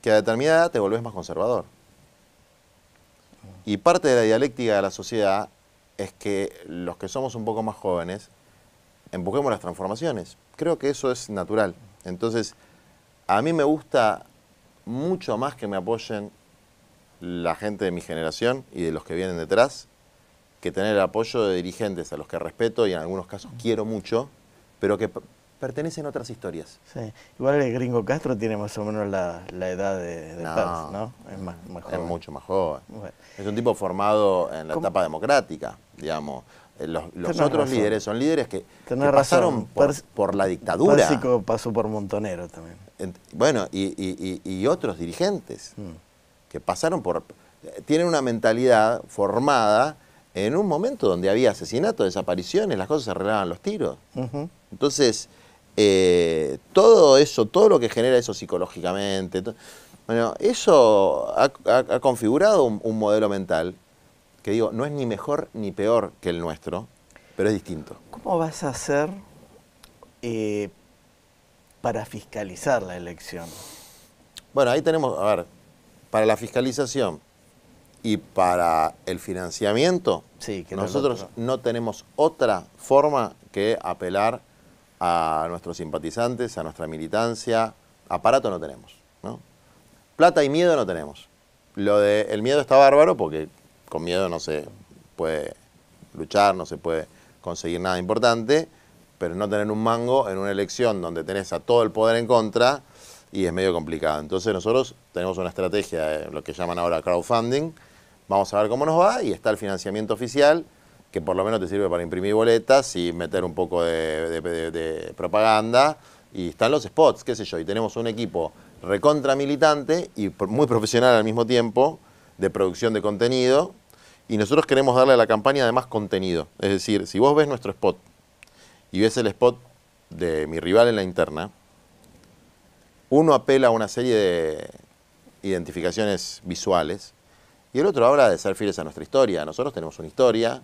que a determinada edad te volvés más conservador. Y parte de la dialéctica de la sociedad es que los que somos un poco más jóvenes empujemos las transformaciones. Creo que eso es natural. Entonces, a mí me gusta mucho más que me apoyen la gente de mi generación y de los que vienen detrás, que tener el apoyo de dirigentes a los que respeto y en algunos casos quiero mucho, pero que pertenecen a otras historias. Sí. Igual el Gringo Castro tiene más o menos la edad de Pers, ¿no? Es más joven. Es mucho más joven. Bueno. Es un tipo formado en la etapa democrática, digamos. Los otros líderes son líderes que pasaron por la dictadura. Pérsico pasó por Montonero también. Bueno, y otros dirigentes que pasaron por... Tienen una mentalidad formada en un momento donde había asesinatos, desapariciones, las cosas se arreglaban los tiros. Entonces, todo eso, todo lo que genera eso psicológicamente, bueno, eso ha configurado un modelo mental que digo, no es ni mejor ni peor que el nuestro, pero es distinto. ¿Cómo vas a hacer para fiscalizar la elección? Bueno, ahí tenemos, a ver, para la fiscalización y para el financiamiento, sí, que nosotros no tenemos otra forma que apelar a nuestros simpatizantes, a nuestra militancia. Aparato no tenemos, ¿no? Plata y miedo no tenemos. Lo del miedo está bárbaro porque con miedo no se puede luchar, no se puede conseguir nada importante, pero no tener un mango en una elección donde tenés a todo el poder en contra y es medio complicado. Entonces nosotros tenemos una estrategia de lo que llaman ahora crowdfunding, vamos a ver cómo nos va y está el financiamiento oficial que por lo menos te sirve para imprimir boletas y meter un poco de propaganda y están los spots, qué sé yo, y tenemos un equipo recontra militante y muy profesional al mismo tiempo de producción de contenido y nosotros queremos darle a la campaña además contenido. Es decir, si vos ves nuestro spot y ves el spot de mi rival en la interna, uno apela a una serie de identificaciones visuales y el otro habla de ser fieles a nuestra historia. Nosotros tenemos una historia,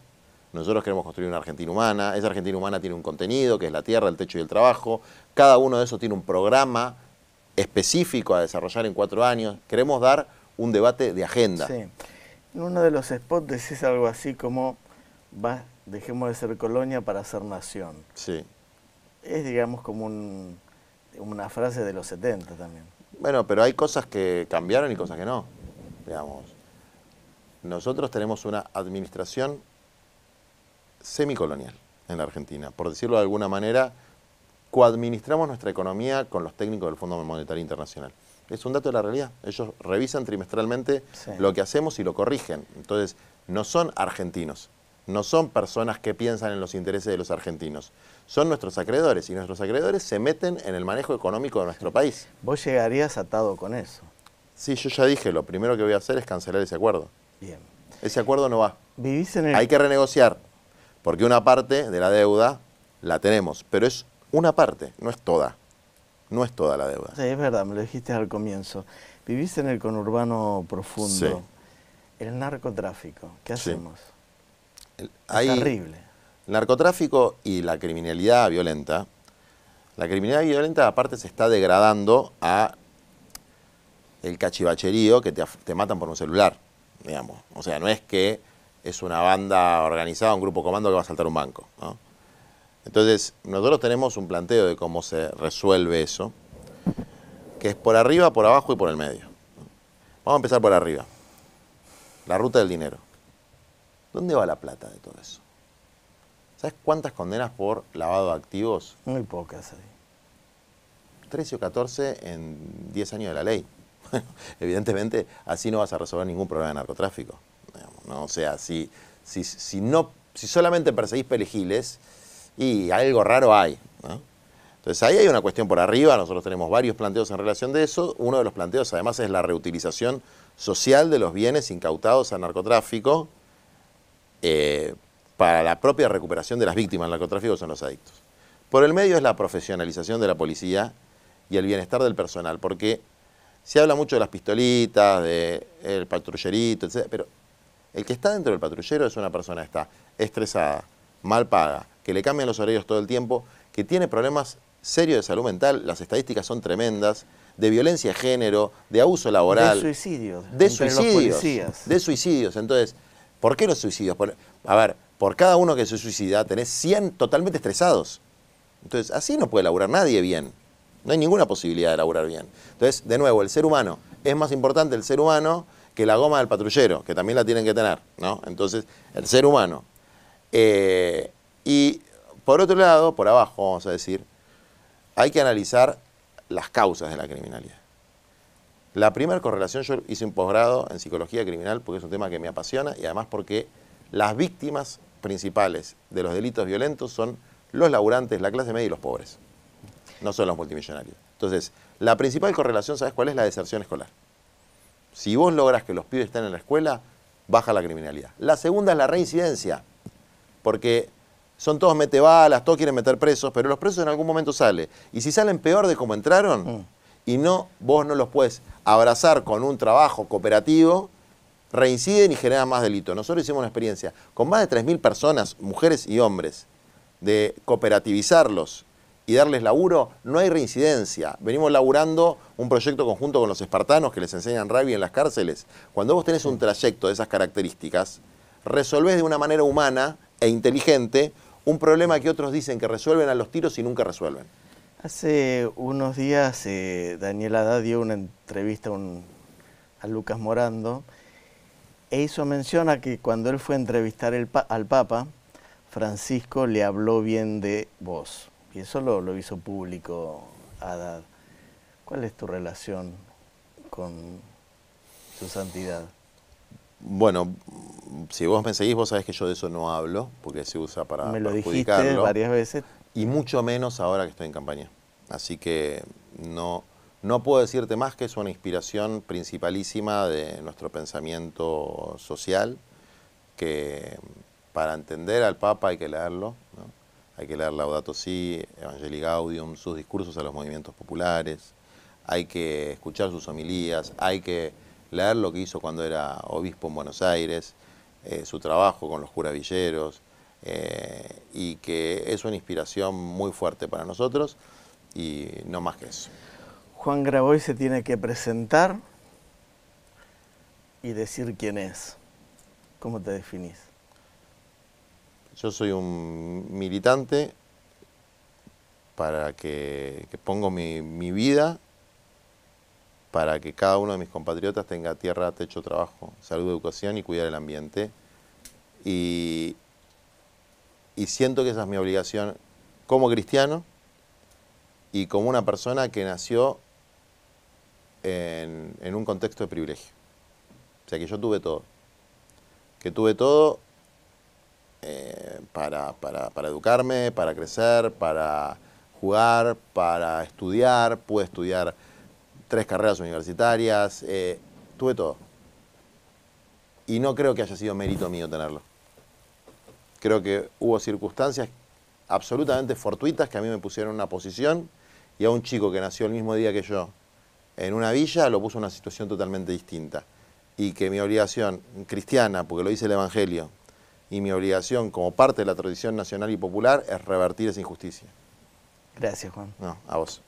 nosotros queremos construir una Argentina humana, esa Argentina humana tiene un contenido que es la tierra, el techo y el trabajo, cada uno de esos tiene un programa específico a desarrollar en 4 años, queremos dar un debate de agenda. Sí. En uno de los spots decís algo así como, dejemos de ser colonia para ser nación. Sí. Es, digamos, como una frase de los 70 también. Bueno, pero hay cosas que cambiaron y cosas que no, digamos. Nosotros tenemos una administración semicolonial en la Argentina. Por decirlo de alguna manera, coadministramos nuestra economía con los técnicos del Fondo Monetario Internacional. Es un dato de la realidad. Ellos revisan trimestralmente lo que hacemos y lo corrigen. Entonces, no son argentinos. no son personas que piensan en los intereses de los argentinos, son nuestros acreedores y nuestros acreedores se meten en el manejo económico de nuestro país. Vos llegarías atado con eso. Sí, yo ya dije, lo primero que voy a hacer es cancelar ese acuerdo. Bien. Ese acuerdo no va. Vivís en el... Hay que renegociar, porque una parte de la deuda la tenemos, pero es una parte, no es toda. No es toda la deuda. Sí, es verdad, me lo dijiste al comienzo. Vivís en el conurbano profundo. Sí. El narcotráfico, ¿qué Sí. hacemos? Es Hay terrible. el narcotráfico y la criminalidad violenta. La criminalidad violenta aparte se está degradando a el cachivacherío que te matan por un celular, digamos. O sea, no es que es una banda organizada, un grupo comando que va a saltar un banco, ¿no? Entonces, nosotros tenemos un planteo de cómo se resuelve eso, que es por arriba, por abajo y por el medio. Vamos a empezar por arriba. La ruta del dinero. ¿Dónde va la plata de todo eso? ¿Sabes cuántas condenas por lavado de activos? Muy pocas ahí. 13 o 14 en 10 años de la ley. Evidentemente, así no vas a resolver ningún problema de narcotráfico. Digamos, ¿no? O sea, si solamente perseguís perejiles, y algo raro hay, ¿no? Entonces ahí hay una cuestión por arriba, nosotros tenemos varios planteos en relación de eso. Uno de los planteos además es la reutilización social de los bienes incautados al narcotráfico para la propia recuperación de las víctimas del narcotráfico, que son los adictos. Por el medio es la profesionalización de la policía y el bienestar del personal, porque se habla mucho de las pistolitas, del patrullerito, etc. Pero el que está dentro del patrullero es una persona que está estresada, mal paga, que le cambian los horarios todo el tiempo, que tiene problemas serios de salud mental, las estadísticas son tremendas, de violencia de género, de abuso laboral. De suicidios. De entre los suicidios. policías. De suicidios. Entonces, ¿por qué los suicidios? A ver, por cada uno que se suicida tenés 100 totalmente estresados. Entonces, así no puede laburar nadie bien. No hay ninguna posibilidad de laburar bien. Entonces, de nuevo, el ser humano. Es más importante el ser humano que la goma del patrullero, que también la tienen que tener, ¿no? Entonces, el ser humano. Y por otro lado, por abajo, vamos a decir, hay que analizar las causas de la criminalidad. La primera correlación, yo hice un posgrado en psicología criminal porque es un tema que me apasiona y además porque las víctimas principales de los delitos violentos son los laburantes, la clase media y los pobres. No son los multimillonarios. Entonces, la principal correlación, ¿sabes cuál es? La deserción escolar. Si vos lográs que los pibes estén en la escuela, baja la criminalidad. La segunda es la reincidencia, porque son todos metebalas, todos quieren meter presos, pero los presos en algún momento salen. Y si salen peor de como entraron, y vos no los puedes abrazar con un trabajo cooperativo, reinciden y generan más delito. Nosotros hicimos una experiencia con más de 3.000 personas, mujeres y hombres, de cooperativizarlos y darles laburo, no hay reincidencia. Venimos laburando un proyecto conjunto con los espartanos que les enseñan rugby en las cárceles. Cuando vos tenés un trayecto de esas características, resolvés de una manera humana e inteligente un problema que otros dicen que resuelven a los tiros y nunca resuelven. Hace unos días Daniel Haddad dio una entrevista a Lucas Morando e hizo mención a que cuando él fue a entrevistar al Papa, Francisco le habló bien de vos. Y eso lo hizo público Haddad. ¿Cuál es tu relación con su santidad? Bueno, si vos me seguís, vos sabés que yo de eso no hablo, porque se usa para Me lo dijiste perjudicarlo. varias veces. Y mucho menos ahora que estoy en campaña. Así que no puedo decirte más que es una inspiración principalísima de nuestro pensamiento social, que para entender al Papa hay que leerlo, ¿no? Hay que leer Laudato Si, Evangelii Gaudium, sus discursos a los movimientos populares, hay que escuchar sus homilías, hay que leer lo que hizo cuando era obispo en Buenos Aires, su trabajo con los curavilleros, y que es una inspiración muy fuerte para nosotros y no más que eso. Juan Graboy se tiene que presentar y decir quién es. ¿Cómo te definís? Yo soy un militante para que pongo mi vida para que cada uno de mis compatriotas tenga tierra, techo, trabajo, salud, educación y cuidar el ambiente. Y siento que esa es mi obligación como cristiano y como una persona que nació en un contexto de privilegio. O sea, que yo tuve todo. Que tuve todo para educarme, para crecer, para jugar, para estudiar. Pude estudiar 3 carreras universitarias, tuve todo. Y no creo que haya sido mérito mío tenerlo. Creo que hubo circunstancias absolutamente fortuitas que a mí me pusieron en una posición, y a un chico que nació el mismo día que yo en una villa lo puso en una situación totalmente distinta. Y que mi obligación cristiana, porque lo dice el Evangelio, y mi obligación como parte de la tradición nacional y popular es revertir esa injusticia. Gracias, Juan. No, a vos.